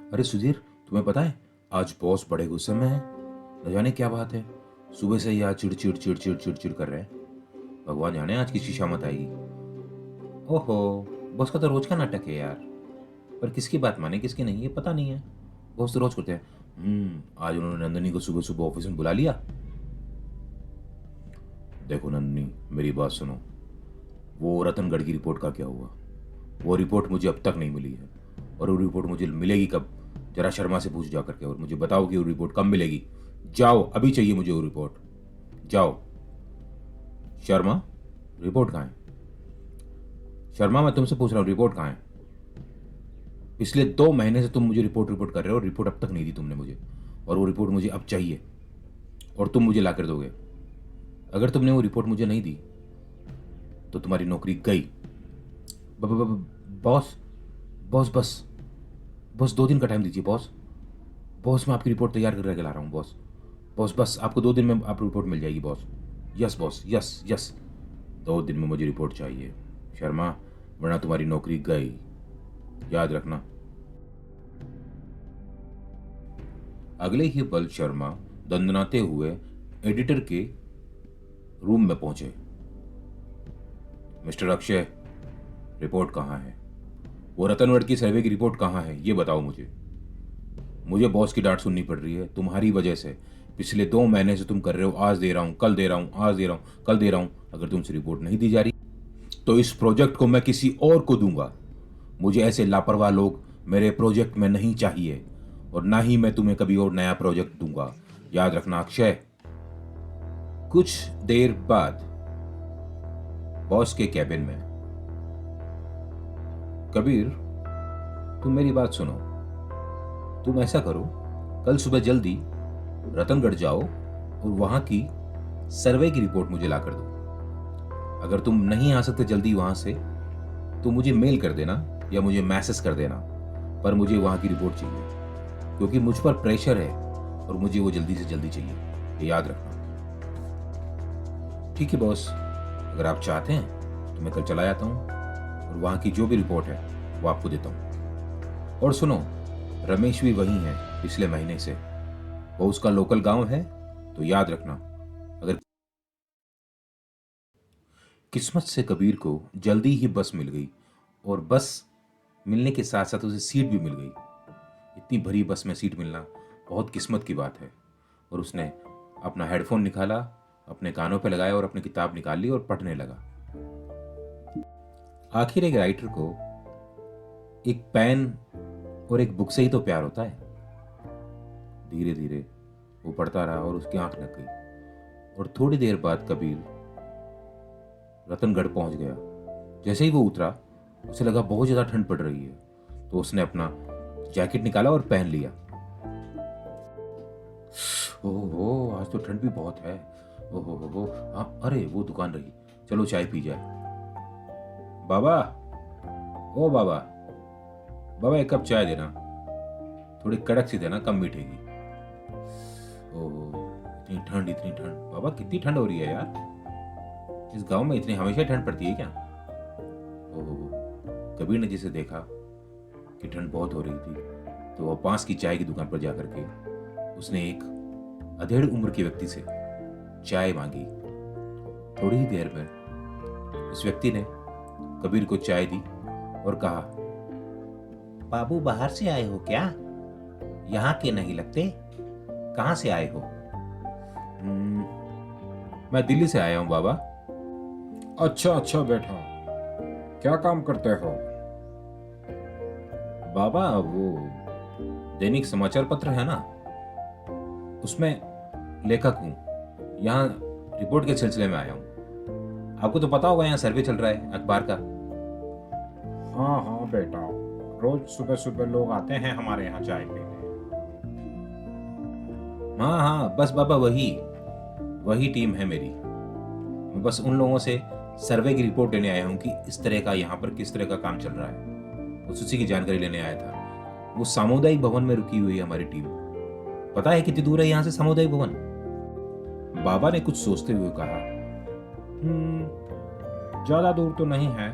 अरे सुधीर, तुम्हें पता है आज बॉस बड़े गुस्से में है। न जाने क्या बात है। सुबह से ही आज चिड़ चिड़ चिड़ चिड़ चिड़ चिड़ कर रहे हैं। भगवान जाने आज किसकी शामत आएगी। ओहो, बॉस का तो रोज का नाटक है यार। पर किसकी बात माने किसकी नहीं ये पता नहीं है। बॉस तो रोज करते हैं। आज उन्होंने नंदिनी को सुबह सुबह ऑफिस में बुला लिया। देखो नंदिनी, मेरी बात सुनो। वो रतनगढ़ की रिपोर्ट का क्या हुआ? वो रिपोर्ट मुझे अब तक नहीं मिली है। और वो रिपोर्ट मुझे मिलेगी कब? जरा शर्मा से पूछ जा करके और मुझे बताओ कि वो रिपोर्ट कब मिलेगी। जाओ, अभी चाहिए मुझे वो रिपोर्ट। जाओ। शर्मा, रिपोर्ट कहाँ है? शर्मा, मैं तुमसे पूछ रहा हूँ रिपोर्ट कहाँ है? पिछले 2 महीने से तुम मुझे रिपोर्ट रिपोर्ट कर रहे हो। रिपोर्ट अब तक नहीं दी तुमने मुझे। और वो रिपोर्ट मुझे अब चाहिए। और तुम मुझे ला कर दोगे। अगर तुमने वो रिपोर्ट मुझे नहीं दी तो तुम्हारी नौकरी गई। बॉस, बॉस बस, बस 2 दिन का टाइम दीजिए बॉस। बॉस, मैं आपकी रिपोर्ट तैयार करके ला रहा हूँ बॉस। बॉस बस आपको 2 दिन में आप रिपोर्ट मिल जाएगी boss. Yes boss, yes yes. 2 दिन में मुझे रिपोर्ट चाहिए शर्मा, वरना तुम्हारी नौकरी गई। याद रखना। अगले ही पल शर्मा दंदनाते हुए एडिटर के रूम में पहुंचे। मिस्टर अक्षय, रिपोर्ट कहाँ है? वो रतनगढ़ की सर्वे की रिपोर्ट कहाँ है ये बताओ मुझे। मुझे बॉस की डांट सुननी पड़ रही है तुम्हारी वजह से। पिछले 2 महीने से तुम कर रहे हो, आज दे रहा हूं, कल दे रहा हूं, आज दे रहा हूं, कल दे रहा हूं। अगर तुमसे रिपोर्ट नहीं दी जा रही तो इस प्रोजेक्ट को मैं किसी और को दूंगा। मुझे ऐसे लापरवाह लोग मेरे प्रोजेक्ट में नहीं चाहिए। और ना ही मैं तुम्हें कभी और नया प्रोजेक्ट दूंगा। याद रखना अक्षय। कुछ देर बाद बॉस के कैबिन में। कबीर, तुम मेरी बात सुनो। तुम ऐसा करो, कल सुबह जल्दी रतनगढ़ जाओ और वहां की सर्वे की रिपोर्ट मुझे ला कर दो। अगर तुम नहीं आ सकते जल्दी वहां से तो मुझे मेल कर देना या मुझे मैसेज कर देना। पर मुझे वहां की रिपोर्ट चाहिए क्योंकि मुझ पर प्रेशर है और मुझे वो जल्दी से जल्दी चाहिए। ये याद रखना। ठीक है बॉस, अगर आप चाहते हैं तो मैं कल चला जाता हूँ और वहां की जो भी रिपोर्ट है वो आपको देता हूँ। और सुनो, रमेश भी वही है पिछले महीने से। वो उसका लोकल गांव है तो याद रखना। अगर किस्मत से कबीर को जल्दी ही बस मिल गई और बस मिलने के साथ साथ उसे सीट भी मिल गई। इतनी भरी बस में सीट मिलना बहुत किस्मत की बात है। और उसने अपना हेडफोन निकाला, अपने कानों पे लगाया और अपनी किताब निकाल ली और पढ़ने लगा। आखिर एक राइटर को एक पेन और एक बुक से ही तो प्यार होता है। धीरे धीरे वो पढ़ता रहा और उसकी आंख लग गई। और थोड़ी देर बाद कबीर रतनगढ़ पहुंच गया। जैसे ही वो उतरा उसे लगा बहुत ज्यादा ठंड पड़ रही है। तो उसने अपना जैकेट निकाला और पहन लिया। ओहो, आज तो ठंड भी बहुत है। ओहो हो, हाँ, अरे वो दुकान रही। चलो चाय पी जाए। बाबा, ओ बाबा, बाबा एक कप चाय देना। थोड़ी कड़क सी देना, कम मीठे की। ओहो, इतनी ठंड इतनी ठंड। बाबा कितनी ठंड हो रही है यार। इस गांव में इतनी हमेशा ठंड पड़ती है क्या? ओहो, कबीर ने जिसे देखा कि ठंड बहुत हो रही थी तो वह पास की चाय की दुकान पर जाकर के उसने एक अधेड़ उम्र के व्यक्ति से चाय मांगी। थोड़ी ही देर में उस व्यक्ति ने कबीर को चाय दी और कहा, बाबू बाहर से आए हो क्या? यहाँ के नहीं लगते। कहाँ से आए हो? मैं दिल्ली से आया हूँ बाबा। अच्छा अच्छा बेटा, क्या काम करते हो? बाबा वो दैनिक समाचार पत्र है ना, उसमें लेखक हूँ। यहाँ रिपोर्ट के सिलसिले में आया हूँ। आपको तो पता होगा यहाँ सर्वे चल रहा है अखबार का। हाँ हाँ बेटा, रोज सुबह सुबह लोग आते हैं हमारे यहाँ चाय पीने। हाँ हाँ, बस बाबा वही वही टीम है मेरी। मैं बस उन लोगों से सर्वे की रिपोर्ट लेने आया हूँ कि इस तरह का यहाँ पर किस तरह का काम चल रहा है। बस उसी की जानकारी लेने आया था। वो सामुदायिक भवन में रुकी हुई है हमारी टीम। पता है कितनी दूर है यहाँ से सामुदायिक भवन? बाबा ने कुछ सोचते हुए कहा, ज्यादा दूर तो नहीं है,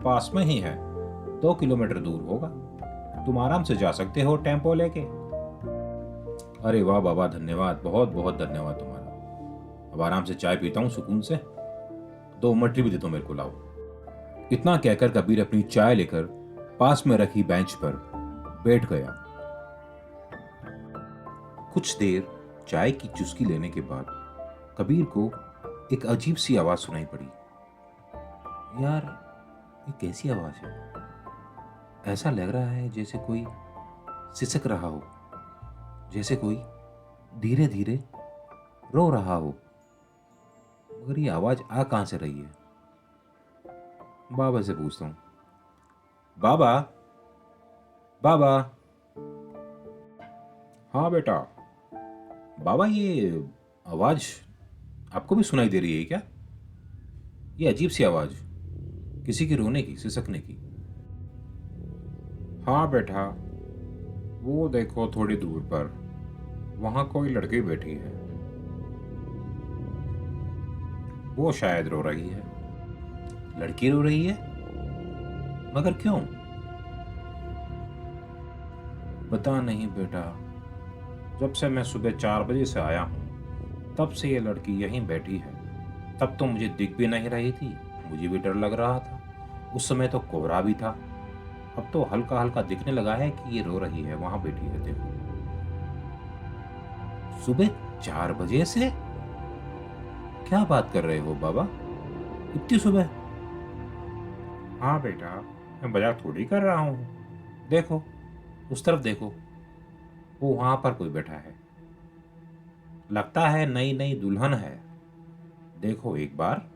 पास में ही है, 2 किलोमीटर दूर होगा। तुम आराम से जा सकते हो टेम्पो लेके। अरे वाह बाबा, धन्यवाद, बहुत बहुत धन्यवाद तुम्हारा। अब आराम से चाय पीता हूँ सुकून से। 2 मटरी भी दे दो मेरे को, लाओ। इतना कहकर कबीर अपनी चाय लेकर पास में रखी बेंच पर बैठ गया। कुछ देर चाय की चुस्की लेने के बाद कबीर को एक अजीब सी आवाज सुनाई पड़ी। यार, ये कैसी आवाज है? ऐसा लग रहा है जैसे कोई सिसक रहा हो, जैसे कोई धीरे धीरे रो रहा हो। मगर ये आवाज आ कहां से रही है? बाबा से पूछता हूं। बाबा, बाबा। हाँ बेटा। बाबा, ये आवाज आपको भी सुनाई दे रही है क्या? ये अजीब सी आवाज, किसी के रोने की, सिसकने की। हाँ बेटा, वो देखो थोड़ी दूर पर, वहां कोई लड़की बैठी है। वो शायद रो रही है। लड़की रो रही है? मगर क्यों? पता नहीं बेटा, जब से मैं सुबह 4 बजे से आया हूँ तब से ये लड़की यहीं बैठी है। तब तो मुझे दिख भी नहीं रही थी, मुझे भी डर लग रहा था। उस समय तो कोहरा भी था। अब तो हल्का हल्का दिखने लगा है कि ये रो रही है, वहां बैठी है, देखो। सुबह 4 बजे से? क्या बात कर रहे हो बाबा, इतनी सुबह? हाँ बेटा, मैं मजाक थोड़ी कर रहा हूँ। देखो, उस तरफ देखो, वो वहां पर कोई बैठा है। लगता है नई नई दुल्हन है। देखो एक बार,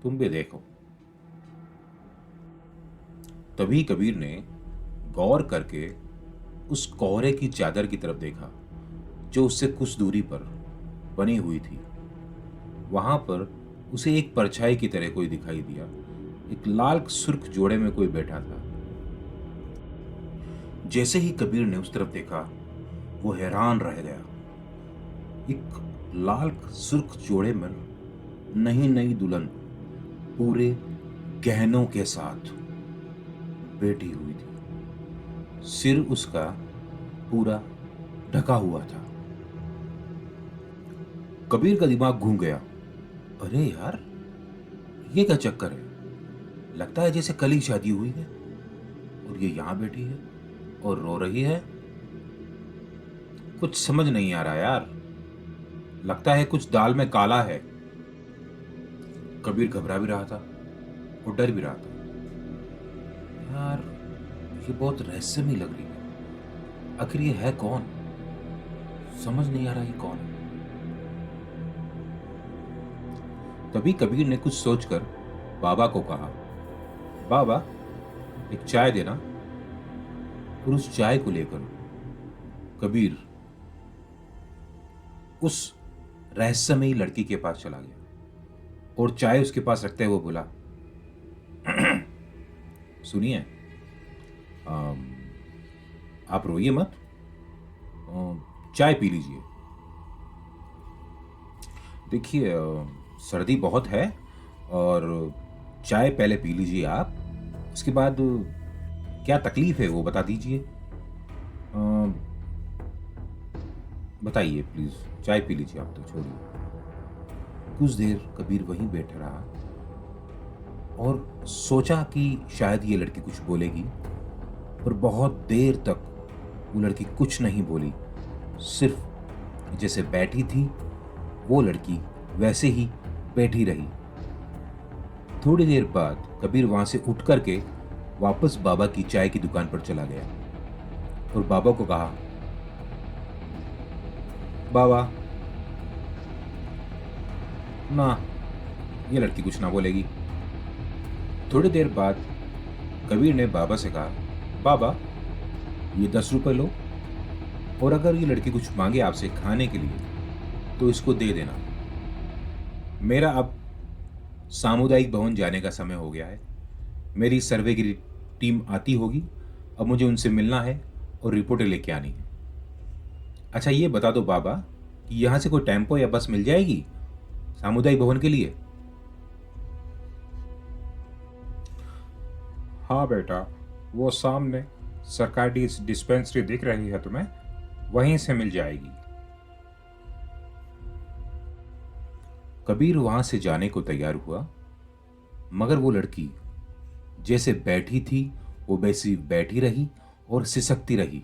तुम भी देखो। तभी कबीर ने गौर करके उस कोहरे की चादर की तरफ देखा जो उससे कुछ दूरी पर बनी हुई थी। वहां पर उसे एक परछाई की तरह कोई दिखाई दिया। एक लाल सुर्ख जोड़े में कोई बैठा था। जैसे ही कबीर ने उस तरफ देखा, वो हैरान रह गया। एक लाल सुर्ख जोड़े में नई नई दुल्हन पूरे गहनों के साथ बैठी हुई थी। सिर उसका पूरा ढका हुआ था। कबीर का दिमाग घूम गया। अरे यार, ये क्या चक्कर है? लगता है जैसे कल ही शादी हुई है और ये यहां बैठी है और रो रही है। कुछ समझ नहीं आ रहा यार। लगता है कुछ दाल में काला है। कबीर घबरा भी रहा था और डर भी रहा था। यार, ये बहुत रहस्यमयी लग रही है। आखिर ये है कौन? समझ नहीं आ रहा ये कौन है। तभी कबीर ने कुछ सोचकर बाबा को कहा, बाबा, एक चाय देना। और उस चाय को लेकर कबीर उस रहस्यमयी लड़की के पास चला गया और चाय उसके पास रखते हुए बोला, सुनिए, आप रोइए मत, चाय पी लीजिए। देखिए, सर्दी बहुत है और चाय पहले पी लीजिए आप। उसके बाद क्या तकलीफ है वो बता दीजिए। बताइए प्लीज, चाय पी लीजिए आप, तो छोड़िए। कुछ देर कबीर वहीं बैठा रहा और सोचा कि शायद ये लड़की कुछ बोलेगी, पर बहुत देर तक वो लड़की कुछ नहीं बोली। सिर्फ जैसे बैठी थी वो लड़की वैसे ही बैठी रही। थोड़ी देर बाद कबीर वहां से उठ करके वापस बाबा की चाय की दुकान पर चला गया और बाबा को कहा, बाबा ना, ये लड़की कुछ ना बोलेगी। थोड़ी देर बाद कबीर ने बाबा से कहा, बाबा, ये 10 रुपए लो और अगर ये लड़की कुछ मांगे आपसे खाने के लिए तो इसको दे देना। मेरा अब सामुदायिक भवन जाने का समय हो गया है। मेरी सर्वे की टीम आती होगी। अब मुझे उनसे मिलना है और रिपोर्टें लेके आनी है। अच्छा, ये बता दो बाबा कि यहां से कोई टेम्पो या बस मिल जाएगी सामुदायिक भवन के लिए? हाँ बेटा, वो सामने सरकारी डिस्पेंसरी दिख रही है तुम्हें, वहीं से मिल जाएगी। कबीर वहां से जाने को तैयार हुआ, मगर वो लड़की जैसे बैठी थी वो वैसी बैठी रही और सिसकती रही।